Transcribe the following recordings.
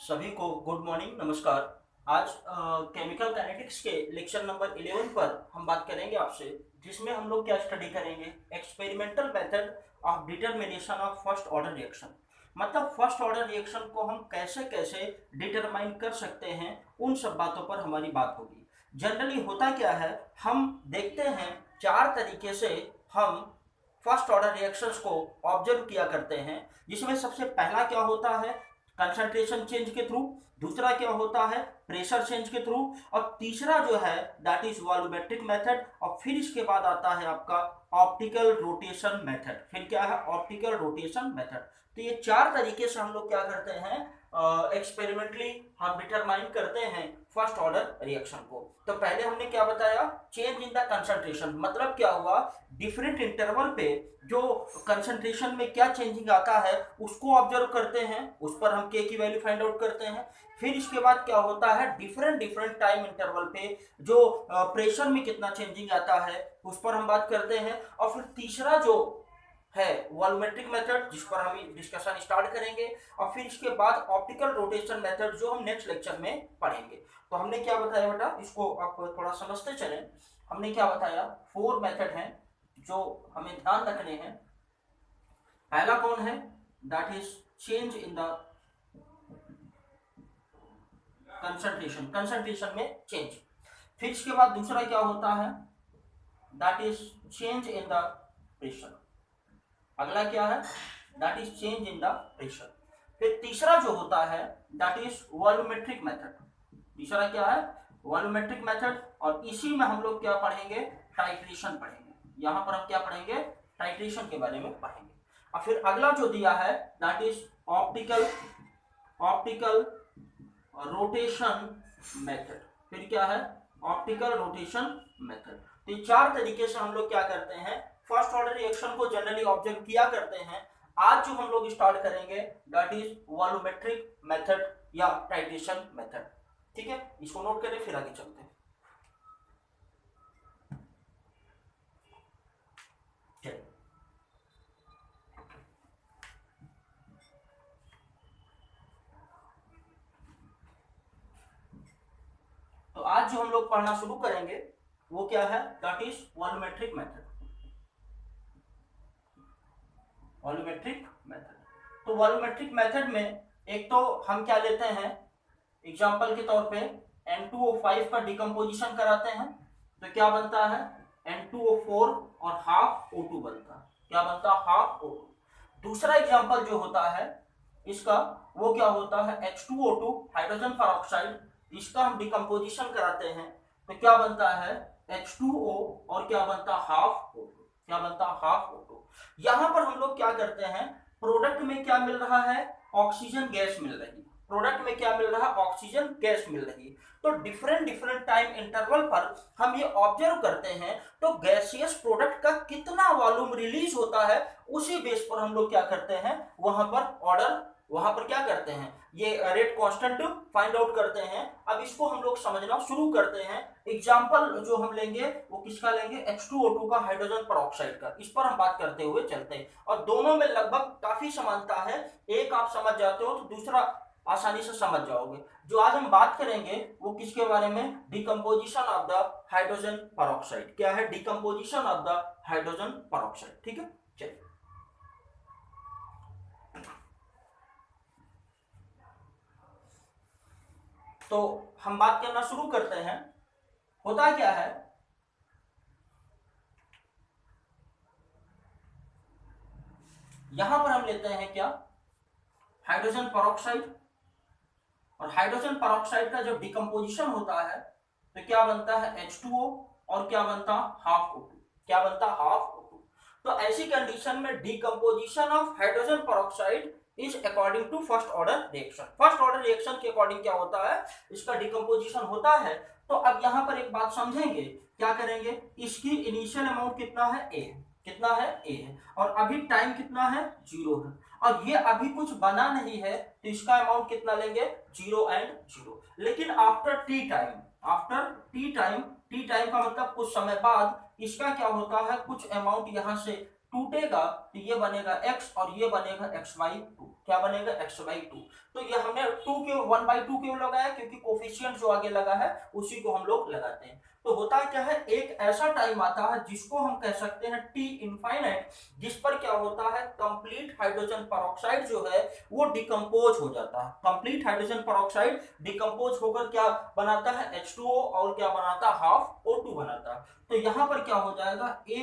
सभी को good morning, नमस्कार। आज केमिकल काइनेटिक्स के लेक्चर नंबर 11 पर हम बात करेंगे आपसे, जिसमें हम लोग क्या स्टडी करेंगे, experimental method of determination of first order reaction. मतलब फर्स्ट ऑर्डर रिएक्शन को हम कैसे कैसे डिटरमाइन कर सकते हैं, उन सब बातों पर हमारी बात होगी। जनरली होता क्या है, हम देखते हैं चार तरीके से हम फर्स्ट ऑर्डर रिएक्शंस को ऑब्जर्व किया करते हैं, जिसमें सबसे पहला क्या होता है, कंसंट्रेशन चेंज के थ्रू। दूसरा क्या होता है, प्रेशर चेंज के थ्रू। और तीसरा जो है दैट इज वॉल्यूमेट्रिक मेथड। और फिर इसके बाद आता है आपका ऑप्टिकल रोटेशन मेथड। फिर क्या है, ऑप्टिकल रोटेशन मेथड। तो ये चार तरीके से हम लोग क्या करते हैं, एक्सपेरिमेंटली हम डिटरमाइन करते हैं फर्स्ट ऑर्डर रिएक्शन को। तो पहले हमने क्या बताया, चेंज इन द कंसंट्रेशन। मतलब क्या हुआ, डिफरेंट इंटरवल पे जो कंसंट्रेशन में क्या चेंजिंग आता है उसको ऑब्जर्व करते हैं, उस पर हम के की वैल्यू फाइंड आउट करते हैं। फिर इसके बाद क्या होता है, डिफरेंट डिफरेंट टाइम इंटरवल पे जो प्रेशर में कितना चेंजिंग आता है उस पर हम बात करते हैं। और फिर तीसरा जो है वॉल्यूमेट्रिक मेथड, जिस पर हम डिस्कशन स्टार्ट करेंगे। और फिर इसके बाद ऑप्टिकल रोटेशन मेथड, जो हम नेक्स्ट लेक्चर में पढ़ेंगे। तो हमने क्या बताया बेटा, इसको आप थोड़ा समझते चलें। हमने क्या बताया, 4 मेथड हैं जो हमें ध्यान रखने हैं। पहला कौन है, that is change in the concentration, concentration में चेंज। फिर इसके बाद दूसरा क्या होता है, that is change in the pressure. अगला क्या है, that is change in the pressure. फिर तीसरा जो होता है दैट इज वॉल्यूमेट्रिक मेथड। तीसरा क्या है, वॉल्यूमेट्रिक मेथड। और इसी में हम लोग क्या पढ़ेंगे, टाइट्रेशन पढ़ेंगे। यहां पर हम क्या पढ़ेंगे, टाइट्रेशन के बारे में पढ़ेंगे। और फिर अगला जो दिया है that is optical optical rotation method. फिर क्या है, ऑप्टिकल रोटेशन मेथड। तो ये चार तरीके से हम लोग क्या करते हैं, फर्स्ट ऑर्डर रिएक्शन को जनरली ऑब्जर्व किया करते हैं। आज जो हम लोग स्टार्ट करेंगे दैट इज वॉल्यूमेट्रिक मेथड या टाइट्रेशन मेथड। ठीक है, इसको नोट करें, फिर आगे चलते हैं। चलिए, तो आज जो हम लोग पढ़ना शुरू करेंगे वो क्या है, that is volumetric method. Volumetric method. तो वॉल्यूमेट्रिक मेथड में एक तो हम क्या लेते हैं, एग्जाम्पल के तौर पे N2O5 का डिकम्पोजिशन कराते हैं। तो क्या बनता है, N2O4 और हाफ O2 बनता है। क्या बनता है, हाफ O2। दूसरा एग्जाम्पल जो होता है इसका, वो क्या होता है, H2O2 हाइड्रोजन पेरोक्साइड। इसका हम डिकम्पोजिशन कराते हैं तो क्या बनता है, H2O और क्या बनता है, हाफ O2। क्या बनता है, हाफ O2। यहां पर हम लोग क्या करते हैं, प्रोडक्ट में क्या मिल रहा है, ऑक्सीजन गैस मिल रही है। प्रोडक्ट में क्या मिल रहा है, ऑक्सीजन गैस मिल रही है। तो डिफरेंट डिफरेंट टाइम इंटरवल पर हम ये ऑब्जर्व करते हैं, तो गैसियस प्रोडक्ट का कितना वॉल्यूम रिलीज होता है, उसी बेस पर हम लोग क्या करते हैं, वहां पर ऑर्डर, वहां पर क्या करते हैं, ये रेट कांस्टेंट फाइंड आउट करते हैं। अब इसको हम लोग समझना शुरू करते हैं। एग्जांपल जो हम लेंगे वो किसका लेंगे, H2O2 का, हाइड्रोजन पेरोक्साइड का। इस पर हम बात करते हुए चलते हैं। और दोनों में लगभग काफी समानता है, एक आप समझ जाते हो तो दूसरा आसानी से समझ जाओगे। जो आज हम बात करेंगे वो किसके बारे में, decomposition of the hydrogen peroxide. क्या है, decomposition of the hydrogen peroxide. ठीक है, चलिए। तो हम बात करना शुरू करते हैं। होता क्या है, यहां पर हम लेते हैं क्या, हाइड्रोजन पेरोक्साइड। और हाइड्रोजन पेरोक्साइड का जब डिकम्पोजिशन होता है तो क्या बनता है, H2O और क्या बनता, हाफ O2। क्या बनता, हाफ O2। तो ऐसी कंडीशन में decomposition of hydrogen peroxide is according to first order reaction. First order reaction के अकॉर्डिंग क्या होता है, इसका डिकम्पोजिशन होता है। तो अब यहां पर एक बात समझेंगे, क्या करेंगे, इसकी इनिशियल अमाउंट कितना है, ए है। कितना है, ए है। और अभी टाइम कितना है, 0 है। और ये अभी कुछ बना नहीं है तो इसका अमाउंट कितना लेंगे, 0 एंड 0। लेकिन after T time, after T time, T time का मतलब कुछ समय बाद इसका क्या होता है, कुछ अमाउंट यहां से टूटेगा तो ये बनेगा x और ये बनेगा x/2। क्या बनेगा? x/2। तो ये हमने 2 क्यों 1/2 क्यों लगाया? क्योंकि कोफिशिएंट जो आगे लगा है उसी को हम लोग लगाते हैं। तो होता क्या है, एक ऐसा टाइम आता है जिसको हम कह सकते हैं टी इनफाइनाइट, जिस पर क्या होता है, कंप्लीट हाइड्रोजन पेरोक्साइड जो है वो डिकम्पोज हो जाता है। कंप्लीट हाइड्रोजन पेरोक्साइड डिकम्पोज होकर क्या बनाता है? H2O, और क्या बनाता है? हाफ O2 बनाता है। तो यहाँ पर क्या हो जाएगा? A-A,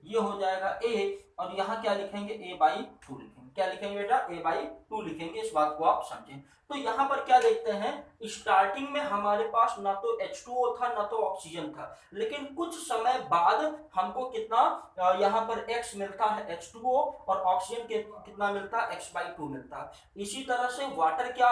ये हो जाएगा A, और यहाँ क्या लिखेंगे? A/2 लिखेंगे। क्या लिखेंगे बेटा? A/2 लिखेंगे। इस बात को आप समझें। तो यहाँ पर क्या देखते हैं, स्टार्टिंग में हमारे पास ना तो H2O था ना तो ऑक्सीजन था, लेकिन कुछ समय बाद हमको कितना यहाँ पर X मिलता है H2O, और ऑक्सीजन के कितना मिलता है? X/2 मिलता है। इसी तरह से वाटर क्या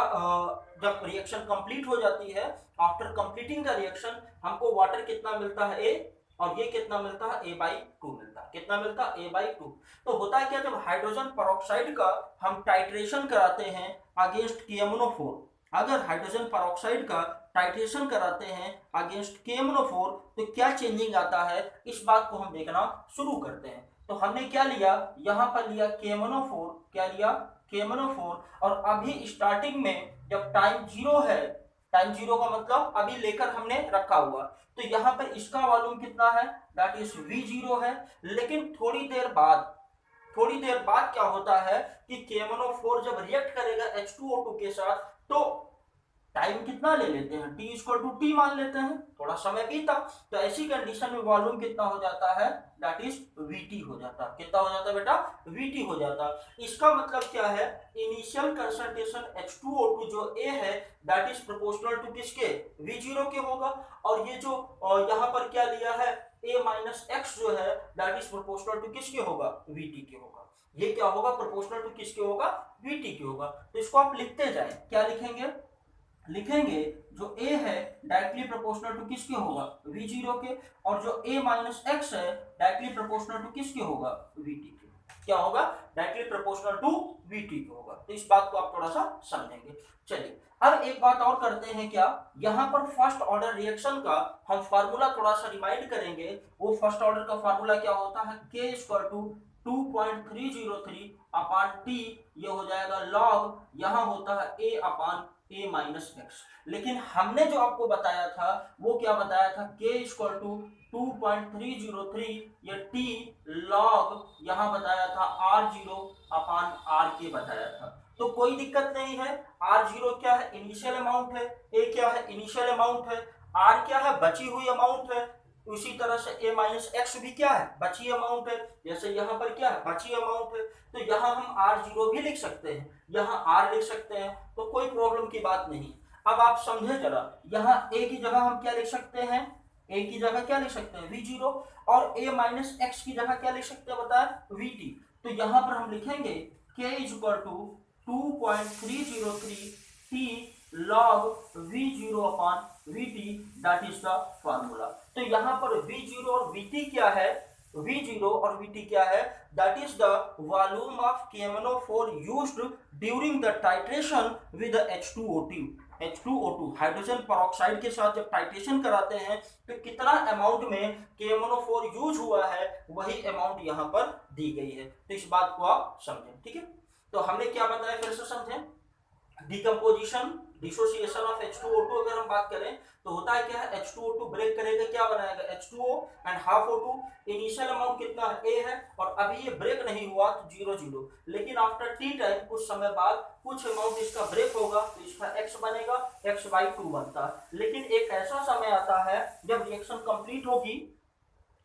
जब रिएक्शन कंप्लीट हो जाती है, आफ्टर कंप्लीटिंग द रिएक्शन हमको वाटर कितना मिलता है? A, और ये कितना मिलता है? A/2 मिलता है। कितना मिलता है? A/2। तो होता है क्या, जब हाइड्रोजन पेरोक्साइड का हम टाइट्रेशन कराते हैं अगेंस्ट KMnO4, अगर हाइड्रोजन पेरोक्साइड का टाइट्रेशन कराते हैं अगेंस्ट KMnO4 तो क्या चेंजिंग आता है, इस बात को हम देखना शुरू करते हैं। तो हमने क्या लिया, यहाँ पर लिया KMnO4। क्या लिया? KMnO4। और अभी स्टार्टिंग में जब टाइम 0 है, टाइम 0 का मतलब अभी लेकर हमने रखा हुआ, तो यहाँ पर इसका वॉल्यूम कितना है? दैट इज V0 है। लेकिन थोड़ी देर बाद क्या होता है कि KMnO4 जब रिएक्ट करेगा H2O2 के साथ, तो टाइम कितना ले लेते हैं? T=T मान लेते हैं। थोड़ा समय बीता, तो ऐसी कंडीशन में वॉल्यूम कितना हो जाता है? दैट इज VT हो जाता है। कितना हो जाता है बेटा? VT हो जाता है। इसका मतलब क्या है, इनिशियल कंसंट्रेशन H2O2 जो A है दैट इज प्रोपोर्शनल टू किसके? V0 के होगा। और ये जो यहाँ पर क्या लिया है A-X जो है दैट इज प्रोपोर्शनल टू किसके होगा? VT के होगा। ये क्या होगा? प्रोपोर्शनल टू किसके होगा? VT के होगा। तो इसको आप लिखते जाए। क्या लिखेंगे जो A है डायरेक्टली प्रोपोर्शनल टू किसके होगा? V0 के। और जो A-X है डायरेक्टली प्रोपोर्शनल टू किसके होगा? VT के। क्या होगा? डायरेक्टली प्रोपोर्शनल टू VT के होगा। तो इस बात को आप थोड़ा सा समझेंगे। चलिए अब एक बात और करते हैं, क्या यहाँ पर फर्स्ट ऑर्डर रिएक्शन का हम फार्मूला थोड़ा सा रिमाइंड करेंगे। वो फर्स्ट ऑर्डर का फार्मूला क्या होता है? K=2.303 अपान T, ये हो जाएगा लॉग, यहाँ होता है A अपान A-X। लेकिन हमने जो आपको बताया था वो क्या बताया था? K=2.303, ये T लॉग यहाँ बताया था R0 अपान R बताया था। तो कोई दिक्कत नहीं है। R0 क्या है? इनिशियल अमाउंट है। A क्या है? इनिशियल अमाउंट है। R क्या है? बची हुई अमाउंट है। उसी तरह से A-X भी क्या है? बची अमाउंट है। जैसे यहाँ पर क्या है? बची अमाउंट है। तो यहाँ हम R0 भी लिख सकते हैं, यहाँ R लिख सकते हैं, तो कोई प्रॉब्लम की बात नहीं। अब आप समझे जरा, यहाँ A की जगह हम क्या लिख सकते हैं? A की जगह क्या लिख सकते हैं? V0। और A-X की जगह क्या लिख सकते हैं बताएं? VT। तो यहाँ पर हम लिखेंगे K=2.303 T log V0 upon VT, that is the formula। तो यहाँ पर V0 और VT क्या है? V0 और VT क्या है? That is the volume of KMnO4 used during the titration with the H2O2 hydrogen peroxide के साथ जब टाइट्रेशन कराते हैं तो कितना अमाउंट में KMnO4 यूज हुआ है, वही अमाउंट यहाँ पर दी गई है। तो इस बात को आप समझें। ठीक है, तो हमने क्या बताया फिर से समझें। डिकम्पोजिशन, डिसोसिएशन ऑफ H2O2 अगर हम बात करें तो होता है क्या है? H2O2 ब्रेक करेगा, क्या बनाएगा? H2O and half O2। Initial amount कितना है? A है, और अभी ये ब्रेक नहीं हुआ तो 0 0, लेकिन आफ्टर T टाइम कुछ समय बाद कुछ अमाउंट इसका ब्रेक होगा तो इसका X बनेगा, X/2 बनता है। लेकिन एक ऐसा समय आता है जब रिएक्शन कंप्लीट होगी,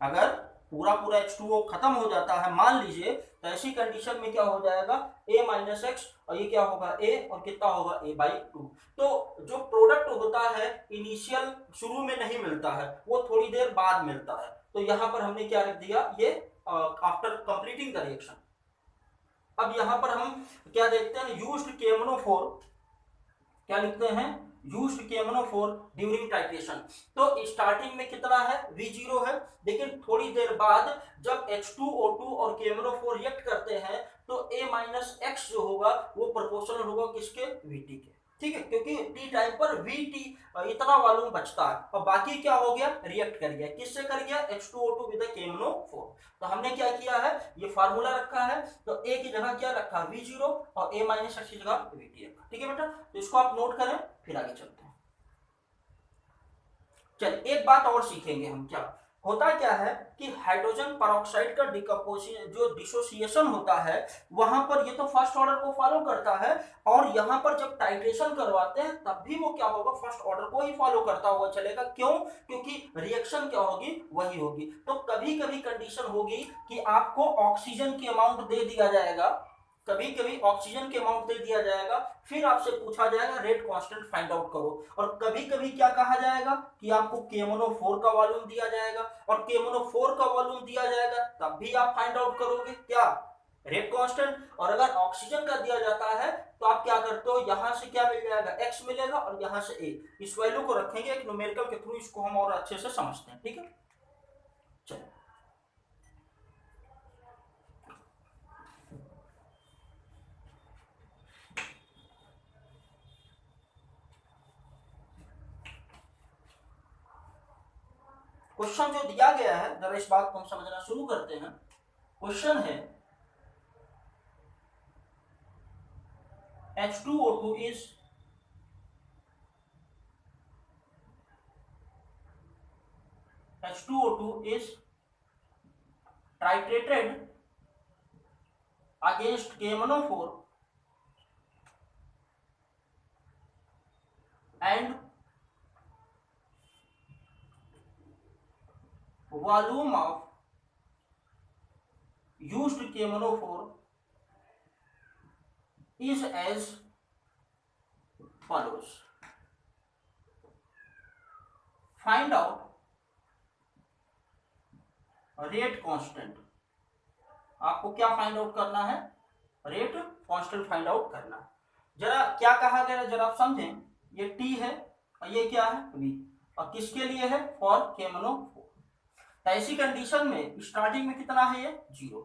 अगर पूरा H2O खत्म हो जाता है मान लीजिए, तो ऐसी कंडीशन में क्या हो जाएगा? A-X, और ये क्या होगा? A, और कितना होगा? A/2। तो जो प्रोडक्ट होता है इनिशियल शुरू में नहीं मिलता है, वो थोड़ी देर बाद मिलता है। तो यहाँ पर हमने क्या रख दिया? ये आफ्टर कंप्लीटिंग द रिएक्शन। अब यहाँ पर हम क्या देखते हैं? यूज्ड KMnO4, क्या लिखते हैं? Used KMnO4 during titration. तो स्टार्टिंग में कितना है? V0 है, लेकिन थोड़ी देर बाद जब H2O2 और KMnO4 रिएक्ट करते हैं तो A-X जो होगा वो प्रोपोर्शनल होगा किसके? VT के। ठीक है, क्योंकि टी टाइम पर Vt इतना वॉल्यूम बचता है और बाकी क्या हो गया, रिएक्ट कर गया, किससे कर गया, H2O2 विद KMnO4। तो हमने क्या किया है, ये फार्मूला रखा है, तो A की जगह क्या रखा, V0 और A माइनस की जगह Vt रखा। ठीक है बेटा, तो इसको आप नोट करें, फिर आगे चलते हैं। चलिए एक बात और सीखेंगे हम, क्या होता क्या है कि हाइड्रोजन पेरोक्साइड का डिकम्पोजिशन जो डिसोसिएशन होता है वहां पर ये तो फर्स्ट ऑर्डर को फॉलो करता है, और यहां पर जब टाइट्रेशन करवाते हैं तब भी वो क्या होगा, फर्स्ट ऑर्डर को ही फॉलो करता हुआ चलेगा। क्यों, क्योंकि रिएक्शन क्या होगी, वही होगी। तो कभी कभी कंडीशन होगी कि आपको ऑक्सीजन की अमाउंट दे दिया जाएगा, कभी कभी ऑक्सीजन के अमाउंट दे दिया जाएगा, फिर आपसे पूछा जाएगा रेट कांस्टेंट फाइंड आउट करो, और कभी कभी क्या कहा जाएगा कि आपको KMnO4 का वॉल्यूम दिया जाएगा, और KMnO4 का वॉल्यूम दिया जाएगा तब भी आप फाइंड आउट करोगे क्या, रेट कांस्टेंट। और अगर ऑक्सीजन का दिया जाता है तो आप क्या करते हो, यहां से क्या मिल जाएगा, x मिलेगा, और यहां से a, इस वैल्यू को रखेंगे एक न्यूमेरिकल के थ्रू, इसको हम और अच्छे से समझते हैं। ठीक है, चलो क्वेश्चन जो दिया गया है, जरा इस बात को हम समझना शुरू करते हैं। क्वेश्चन है H2O2 is titrated against KMnO4 and volume of used KMnO4 is as follows. Find out rate constant. आपको क्या फाइंड आउट करना है, रेट कांस्टेंट फाइंड आउट करना है। जरा क्या कहा गया, जरा आप समझें, ये T है और ये क्या है, V, और किसके लिए है, फॉर KMnO4। तो ऐसी कंडीशन में स्टार्टिंग में कितना है, ये 0,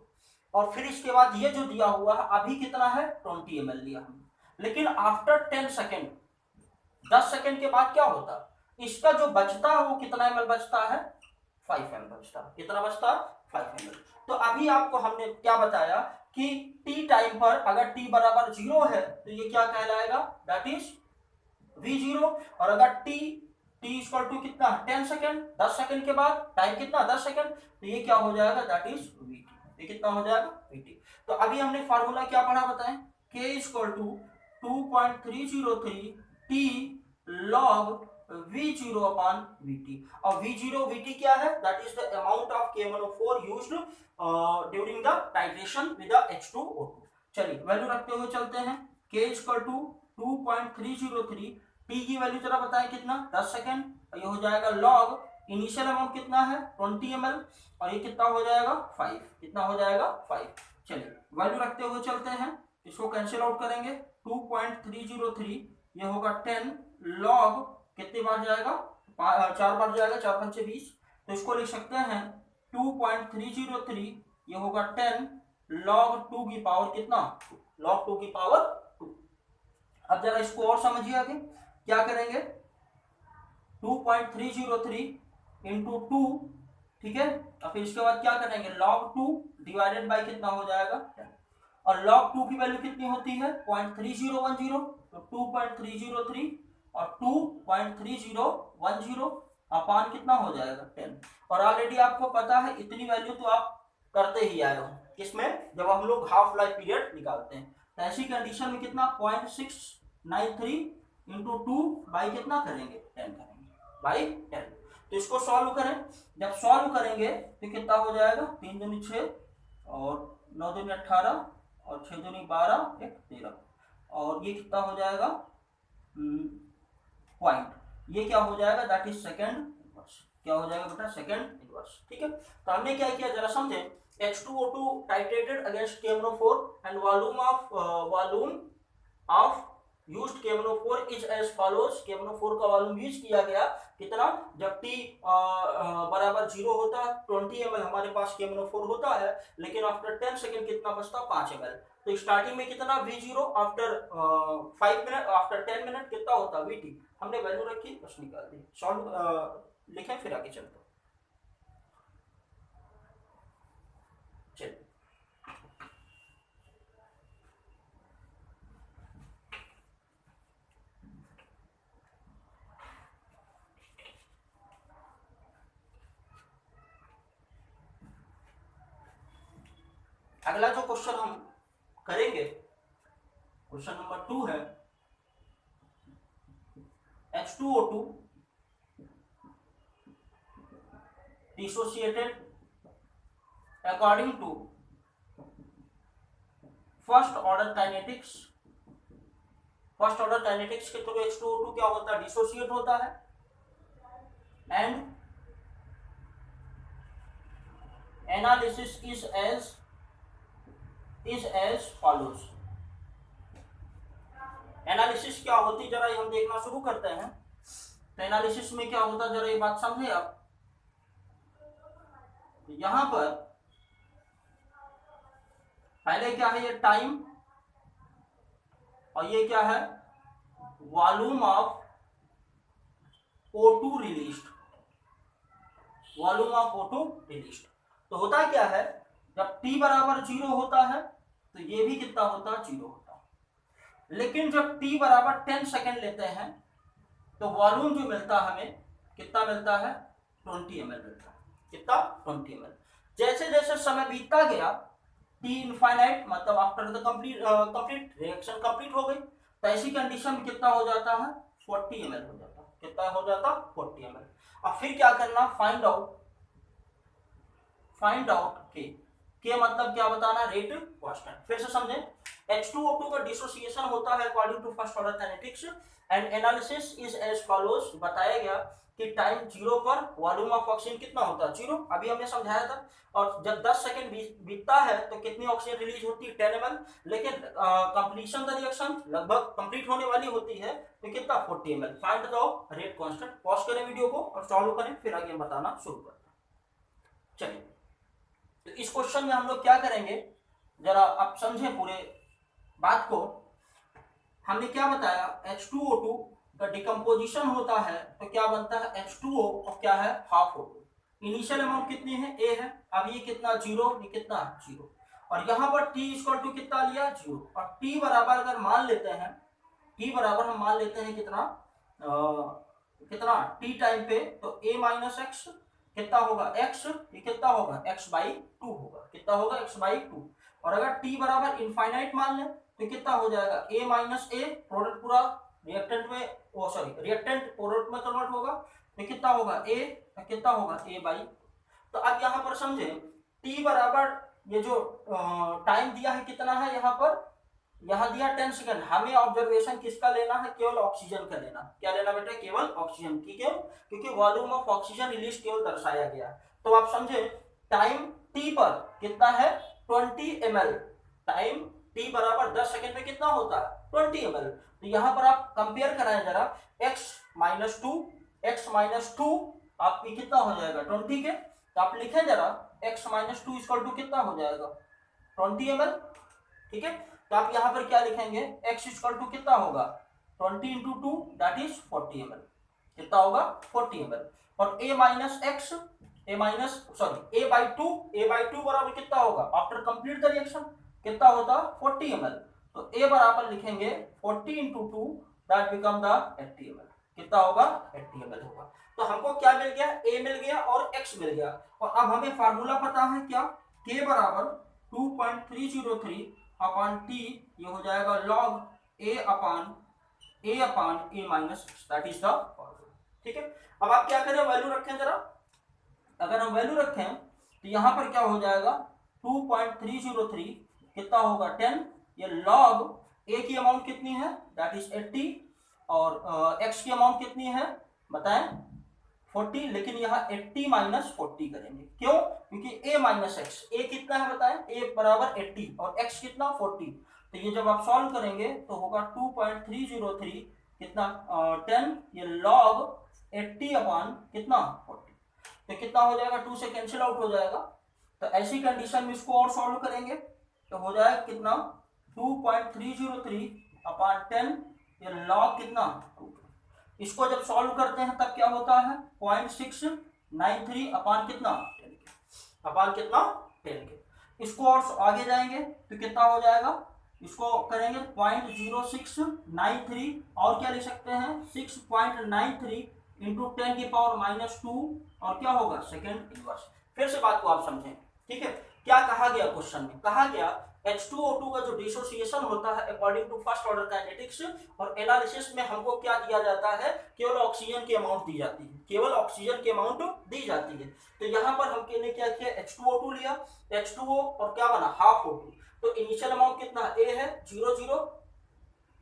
और फिर इसके बाद ये जो दिया हुआ है अभी कितना है, 20 ml लिया हमने, लेकिन आफ्टर 10 सेकेंड, 10 सेकेंड के बाद क्या होता, इसका जो बचता है वो कितना ml बचता है, 5 ml बचता, कितना बचता, 5 ml। तो अभी आपको हमने क्या बताया कि t टाइम पर अगर t बराबर 0 है तो ये क्या कहलाएगा, दैट इज V0, और अगर t इक्वल टू कितना, 10 सेकेंड, 10 सेकेंड के बाद टाइम कितना, 10 सेकेंड, तो ये क्या हो जाएगा, दैट इज Vt, ये कितना हो जाएगा, Vt। तो अभी हमने फार्मूला क्या पढ़ा बताएं, K equal to 2.303 t log V0 upon Vt, और V0 Vt क्या है, that is the amount of KMnO4 used during the titration with the H2O2। चलिए वैल्यू रखते हुए चलते हैं, K इक्वल टू 2.303, T की वैल्यू जरा बताएं कितना, 10 सेकेंड, और ये हो जाएगा लॉग, इनिशियल अमाउंट कितना है 20 ml, और ये कितना हो जाएगा 5, कितना हो जाएगा 5। चलिए वैल्यू रखते हुए चलते हैं, इसको कैंसिल आउट करेंगे, 2.303 ये होगा 10 लॉग, कितनी बार जाएगा, 4 बार जाएगा, 4 पंचे 20, तो इसको लिख सकते हैं 2.303 ये होगा 10 लॉग 2 की पावर कितना, लॉग 2 की पावर 2। अब जरा इसको और समझिए आगे, क्या करेंगे, 2.303 इंटू 2, ठीक है, और फिर इसके बाद क्या करेंगे, log 2 डिवाइडेड बाय कितना हो जाएगा 10, और log 2 की वैल्यू कितनी होती है 0.3010, तो 2.303 और 2.3010 अपान कितना हो जाएगा 10, और ऑलरेडी आपको पता है इतनी वैल्यू तो आप करते ही आए हो, किसमें, जब हम लोग हाफ लाइफ पीरियड निकालते हैं। तो ऐसी कंडीशन में कितना 0.693 इंटू 2 बाई कितना करेंगे 10 करेंगे, बाई 10। तो इसको सॉल्व करें, जब सॉल्व करेंगे तो कितना हो जाएगा, 3 दूनी 6 और 9 दूनी 18 और 6 दूनी 12 1 13, और ये कितना हो जाएगा पॉइंट, ये क्या हो जाएगा, दैट इज सेकंड इनवर्स, क्या हो जाएगा बेटा, सेकंड इनवर्स। ठीक है, तो हमने क्या किया जरा समझे, H2O2 titrated against KMnO4 and volume of used KnO4 is as follows. KnO4 का वॉल्यूम यूज किया गया कितना, जब T बराबर 0 होता है 20 ml हमारे पास KnO4 होता है, लेकिन आफ्टर 10 सेकेंड कितना बचता 5 ml। तो स्टार्टिंग में कितना V0, after 5 minute, after 10 minute कितना होता VT। हमने वैल्यू रखी बस निकाल दी। सॉल्व लिखें फिर आगे चलते। चलिए अगला जो क्वेश्चन हम करेंगे, क्वेश्चन नंबर 2 है H2O2 dissociated according to first order kinetics. First order kinetics के थ्रू H2O2 क्या होता है, डिसोसिएट होता है। And analysis is as follows. Analysis क्या होती जरा ये हम देखना शुरू करते हैं। तो एनालिसिस में क्या होता जरा ये बात समझे आप। यहां पर पहले क्या है, ये टाइम, और ये क्या है volume of O2 released, volume of O2 released. तो होता क्या है, जब T बराबर 0 होता है तो ये भी कितना होता है 0 होता है। लेकिन जब T बराबर 10 सेकेंड लेते हैं तो वॉल्यूम जो मिलता है हमें कितना मिलता है 20 ml मिलता है। कितना 20 ml। जैसे जैसे समय बीतता गया T इनफाइनाइट, मतलब after the complete reaction complete हो गई, तो ऐसी कंडीशन में कितना हो जाता है 40 ml हो जाता है। कितना हो जाता 40 ml। अब फिर क्या करना, फाइंड आउट के मतलब क्या बताना, रेट कांस्टेंट। फिर से समझें, H2O2 का डिसोसिएशन होता है according to first order kinetics and analysis is as follows. बताया गया कि टाइम 0 पर वॉल्यूम ऑफ ऑक्सीजन कितना होता है 0, अभी हमने समझाया था। और जब 10 सेकेंड बीतता है तो कितनी ऑक्सीजन रिलीज होती है 10 ml। लेकिन कंप्लीशन द रिएक्शन लगभग कंप्लीट होने वाली होती है तो कितना 40 ml। Find the rate constant. Pause करें वीडियो को और सॉल्व करें, फिर आगे बताना शुरू करते हैं। चलिए, तो इस क्वेश्चन में हम लोग क्या करेंगे, जरा आप समझें पूरे बात को। हमने क्या बताया, H2O2 का डिकम्पोजिशन होता है तो क्या बनता है H2O और क्या है हाफ O2। इनिशियल अमाउंट कितनी है A है। अब ये कितना 0, ये कितना 0, और यहाँ पर T इक्वल टू कितना लिया 0। और T बराबर अगर मान लेते हैं, T बराबर हम मान लेते हैं कितना कितना T टाइम पे, तो A माइनस एक्स कितना होगा x, ये कितना होगा x/2 होगा। कितना होगा x/2। और अगर T बराबर इनफाइनाइट मान लें तो कितना हो जाएगा A माइनस ए, प्रोडक्ट पूरा रिएक्टेंट में, ओ सॉरी रिएक्टेंट प्रोडक्ट में कन्वर्ट होगा तो कितना होगा A, कितना होगा A/। तो अब यहाँ पर समझे T बराबर ये जो टाइम दिया है कितना है, यहाँ पर यहाँ दिया 10 सेकंड। हमें ऑब्जर्वेशन किसका लेना है, केवल ऑक्सीजन का लेना। क्या लेना बेटा, केवल ऑक्सीजन की। क्यों, क्योंकि वॉल्यूम ऑफ ऑक्सीजन रिलीज केवल दर्शाया गया। तो आप समझे टाइम T पर कितना है 20 ml। टाइम T बराबर 10 सेकंड में कितना होता है 20 ml। तो यहाँ पर आप कंपेयर कराएं जरा, x-2 आप कितना हो जाएगा 20 के, तो आप लिखें जरा x-2 इक्वल टू कितना हो जाएगा 20 ml। ठीक है, तो आप यहाँ पर क्या लिखेंगे, x इक्वल टू कितना होगा 20 इंटू 2 दैट इज 40 ml। कितना होगा 40 ml। और a minus x, a by two बराबर कितना होगा आफ्टर कंप्लीट द रिएक्शन कितना होता 40 ml। तो a बराबर लिखेंगे 40 into 2 that become the 80 ml। कितना होगा 80 ml होगा। तो हमको क्या मिल गया, a मिल गया और x मिल गया। और अब हमें फार्मूला पता है क्या, k बराबर 2.303 अपॉन T, ये हो जाएगा log A upon A minus that is the formula. ठीक है, अब आप क्या करें, वैल्यू रखें जरा। अगर हम वैल्यू रखें तो यहां पर क्या हो जाएगा 2.303 कितना होगा 10, ये log A की अमाउंट कितनी है दैट इज 80 और x की अमाउंट कितनी है बताएं 40। लेकिन यहाँ 80 माइनस 40 करेंगे, क्यों, क्योंकि a माइनस एक्स, a कितना है बताएं, a बराबर 80 और x कितना 40। तो ये जब आप सॉल्व करेंगे तो होगा 2.303 कितना 10, ये log 80 अपान कितना 40, तो कितना हो जाएगा, 2 से कैंसिल आउट हो जाएगा। तो ऐसी कंडीशन में इसको और सॉल्व करेंगे तो हो जाएगा कितना 2.303 अपान 10, ये log कितना 2। इसको जब सॉल्व करते हैं तब क्या होता है 0.693 अपान कितना 10 के, अपान कितना 10 के। इसको और आगे जाएंगे तो कितना हो जाएगा, इसको करेंगे 0.0693 और क्या लिख सकते हैं 6.93 इंटू 10 की पावर -2 और क्या होगा सेकेंड इनवर्स। फिर से बात को आप समझें, ठीक है। क्या कहा गया क्वेश्चन में, कहा गया H2O2 का जो डिसोसिएशन होता है according to first order kinetics और एनालिसिस में हमको क्या दिया जाता है, केवल ऑक्सीजन की अमाउंट दी जाती है, केवल ऑक्सीजन की अमाउंट दी जाती है। तो यहाँ पर हम ने क्या किया H2O2 लिया, H2O और क्या बना हाफ O2, तो इनिशियल अमाउंट कितना A है 0 0,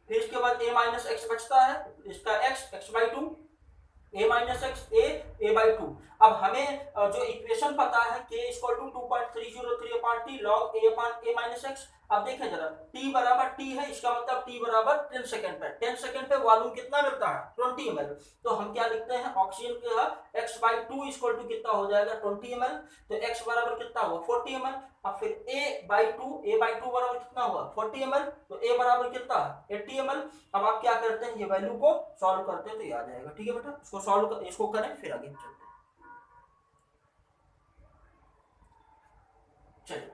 फिर इसके बाद A माइनस एक्स बचता है, इसका x/2 a minus x a/2। अब हमें जो इक्वेशन पता है k equal to 2.303 upon t log a upon a minus x. अब देखें जरा t बराबर t है, इसका मतलब t बराबर 10 सेकंड पे, 10 सेकंड पे वॉल्यूम कितना मिलता है 20 ml। तो हम क्या लिखते हैं ऑक्सीजन का x/2 इक्वल टू कितना हो जाएगा 20 ml, तो x बराबर कितना हुआ 40 ml। अब फिर a/2 बराबर कितना हुआ 40 ml, तो a बराबर कितना 80 ml। अब आप क्या करते हैं ये वैल्यू को सॉल्व करते हैं तो ये आ जाएगा, ठीक है बेटा। इसको सॉल्व इसको करें फिर आगे चलते हैं। चलिए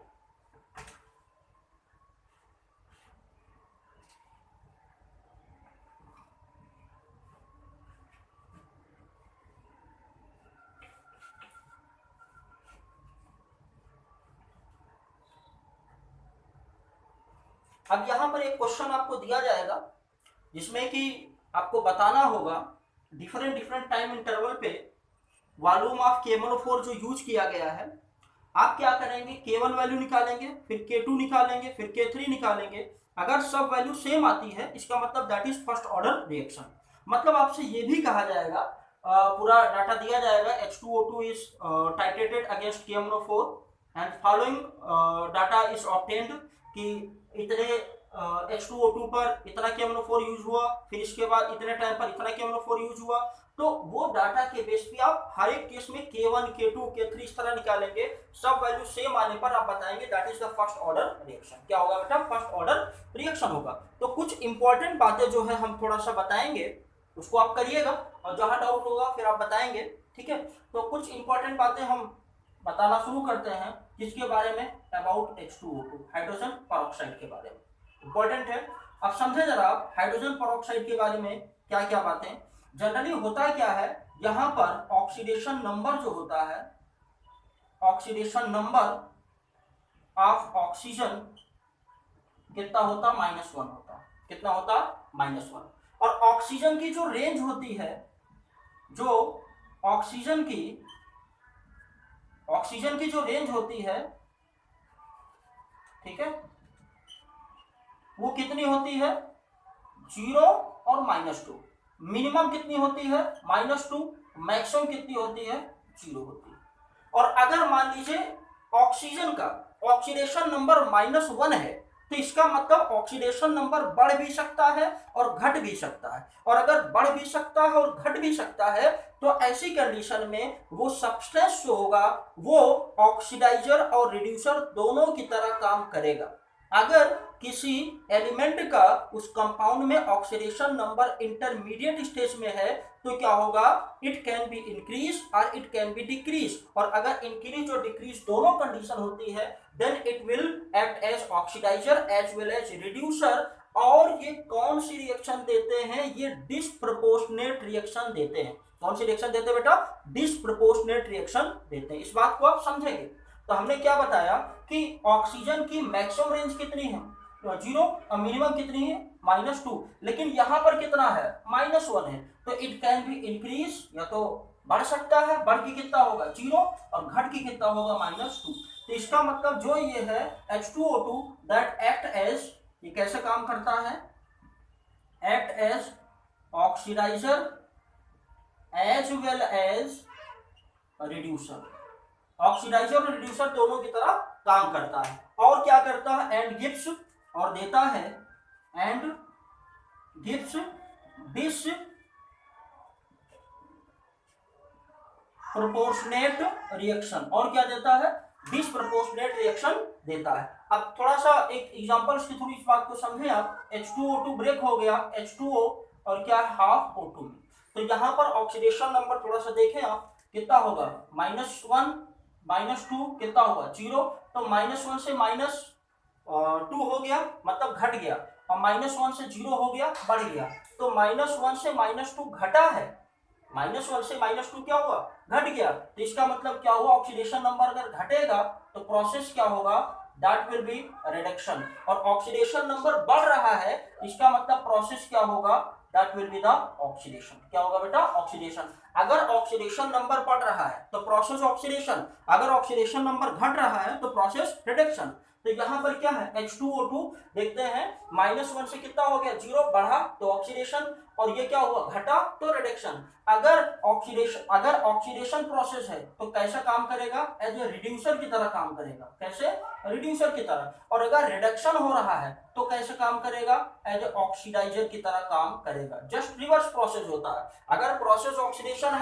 अब यहां पर एक क्वेश्चन आपको दिया जाएगा जिसमें कि आपको बताना होगा डिफरेंट टाइम इंटरवल पे वॉल्यूम ऑफ KMnO4 जो यूज किया गया है। आप क्या करेंगे K1 वैल्यू निकालेंगे, फिर K2 निकालेंगे, फिर K3 निकालेंगे। अगर सब वैल्यू सेम आती है इसका मतलब that is first order reaction. मतलब आपसे ये भी कहा जाएगा, पूरा डाटा दिया जाएगा H2O2 is titrated against KMnO4 and following data is obtained कि इतने H2O2 पर इतना KMnO4 यूज हुआ, फिर इसके बाद इतने टाइम पर इतना KMnO4 यूज हुआ। तो वो डाटा के बेस पे आप हर एक केस में K1 K2 K3 इस तरह निकालेंगे, सब वैल्यू सेम आने पर आप बताएंगे that is the first order reaction. क्या होगा बेटा फर्स्ट ऑर्डर रिएक्शन होगा। तो कुछ इंपॉर्टेंट बातें जो है हम थोड़ा सा बताएंगे, उसको आप करिएगा और जहां डाउट होगा फिर आप बताएंगे, ठीक है। तो कुछ इंपॉर्टेंट बातें हम बताना शुरू करते हैं किसके बारे में, अबाउट H2O2 हाइड्रोजन पेरोक्साइड के बारे में। इंपॉर्टेंट है, अब समझे जरा हाइड्रोजन पेरोक्साइड के बारे में क्या क्या बातें। जनरली होता क्या है, यहां पर ऑक्सीडेशन नंबर जो होता है, ऑक्सीडेशन नंबर ऑफ ऑक्सीजन कितना होता -1 होता, कितना होता -1। और ऑक्सीजन की जो रेंज होती है, जो ऑक्सीजन की जो रेंज होती है, ठीक है, वो कितनी होती है 0 और -2। मिनिमम कितनी होती है -2, मैक्सिमम कितनी होती है 0 होती है। और अगर मान लीजिए ऑक्सीजन का ऑक्सीडेशन नंबर -1 है तो इसका मतलब ऑक्सीडेशन नंबर बढ़ भी सकता है और घट भी सकता है। और अगर बढ़ भी सकता है और घट भी सकता है तो ऐसी कंडीशन में वो सब्सटेंस जो होगा वो ऑक्सीडाइजर और रिड्यूसर दोनों की तरह काम करेगा। अगर किसी एलिमेंट का उस कंपाउंड में ऑक्सीडेशन नंबर इंटरमीडिएट स्टेज में है तो क्या होगा, इट कैन बी इंक्रीज और इट कैन बी डिक्रीज। और अगर इंक्रीज और डिक्रीज दोनों कंडीशन होती है then it will act as oxidiser as well as reducer. और ये कौन सी रिएक्शन देते हैं, ये डिसप्रोपोर्शनेट रिएक्शन देते हैं। कौन सी रिएक्शन देते हैं बेटा, डिसप्रोपोर्शनेट रिएक्शन देते हैं। इस बात को आप समझेंगे। तो हमने क्या बताया कि ऑक्सीजन की मैक्सिमम रेंज कितनी है 0 और मिनिमम कितनी है -2, लेकिन यहां पर कितना है -1 है। तो इट कैन बी इंक्रीज, या तो बढ़ सकता है, बढ़ के कितना होगा 0 और घट के कितना होगा -2। तो इसका मतलब जो ये है H2O2 दैट एक्ट एज, ये कैसे काम करता है, act as oxidiser as well as reducer. Oxidiser और रिड्यूसर दोनों की तरह काम करता है। और क्या करता है, एंड गिव्स, और देता है and gives this proportionate reaction, और क्या देता है, डिसप्रोपोर्शनेट रिएक्शन देता है। अब थोड़ा सा एक एग्जांपल्स के थ्रू इस बात को समझें आप। H2O2 ब्रेक हो गया, H2O और क्या है हाफ O2 में, तो यहाँ पर ऑक्सीडेशन नंबर थोड़ा सा देखें आप कितना होगा, -1 -2 कितना होगा 0, तो -1 से -2 हो गया मतलब घट गया, और -1 से 0 हो गया बढ़ गया, तो -1 से -2 घटा है, -1 से -2 क्या हुआ घट गया, तो इसका मतलब क्या हुआ, ऑक्सीडेशन नंबर अगर घटेगा तो प्रोसेस क्या होगा, दैट विल बी रिडक्शन, और ऑक्सीडेशन नंबर बढ़ रहा है इसका मतलब प्रोसेस क्या होगा, that will be the oxidation. क्या होगा बेटा, ऑक्सीडेशन। अगर ऑक्सीडेशन नंबर बढ़ रहा है तो प्रोसेस ऑक्सीडेशन, अगर ऑक्सीडेशन नंबर घट रहा है तो प्रोसेस रिडक्शन। तो यहाँ पर क्या है H2O2 देखते हैं, -1 से कितना हो गया 0 बढ़ा तो ऑक्सीडेशन, और ये क्या हुआ घटा तो रिडक्शन। अगर ऑक्सीडेशन प्रोसेस है तो कैसा काम करेगा, एज ए रिड्यूसर की तरह काम करेगा, कैसे, रिड्यूसर की तरह, और अगर रिडक्शन हो रहा है तो कैसे काम करेगा, एज ए ऑक्सीडाइजर की तरह काम करेगा। जस्ट रिवर्स प्रोसेस होता है। अगर प्रोसेस ऑक्सीडेशन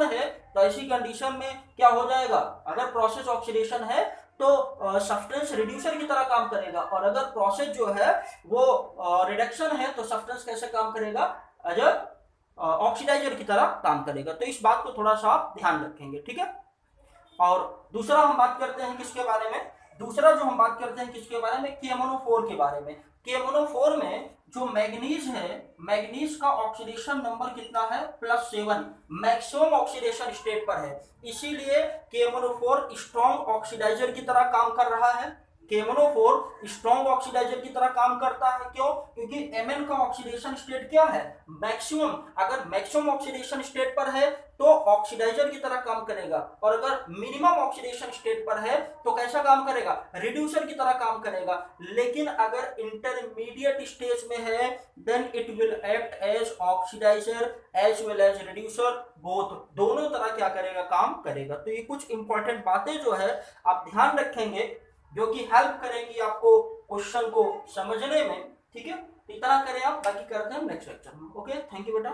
है तो ऐसी कंडीशन में क्या हो जाएगा, अगर प्रोसेस ऑक्सीडेशन है तो सब्सटेंस रिड्यूसर की तरह काम करेगा, और अगर प्रोसेस जो है वो रिडक्शन है तो सब्सटेंस कैसे काम करेगा, एज ऑक्सीडाइजर की तरह काम करेगा। तो इस बात को थोड़ा सा आप ध्यान रखेंगे, ठीक है। और दूसरा हम बात करते हैं किसके बारे में, दूसरा जो हम बात करते हैं किसके बारे में, KMnO4 के बारे में। KMnO4 में जो मैग्नीज है, मैग्नीज का ऑक्सीडेशन नंबर कितना है, +7, मैक्सिमम ऑक्सीडेशन स्टेट पर है, इसीलिए KMnO4 स्ट्रॉन्ग ऑक्सीडाइजर की तरह काम कर रहा है। KMnO4 स्ट्रॉन्ग ऑक्सीडाइजर की तरह काम करता है, क्यों, क्योंकि Mn का ऑक्सीडेशन स्टेट क्या है, मैक्सिमम। अगर मैक्सिमम ऑक्सीडेशन स्टेट पर है तो ऑक्सीडाइजर की तरह काम करेगा, और अगर मिनिमम ऑक्सीडेशन स्टेट पर है तो कैसा काम करेगा, रिड्यूसर की तरह काम करेगा। लेकिन अगर इंटरमीडिएट स्टेज में है then it will act as oxidiser as well as reducer, both, दोनों तरह क्या करेगा, काम करेगा। तो ये कुछ इंपॉर्टेंट बातें जो है आप ध्यान रखेंगे जो कि हेल्प करेंगी आपको क्वेश्चन को समझने में, ठीक है। इतना करें आप, बाकी करते हैं नेक्स्ट लेक्चर में। ओके, थैंक यू बेटा।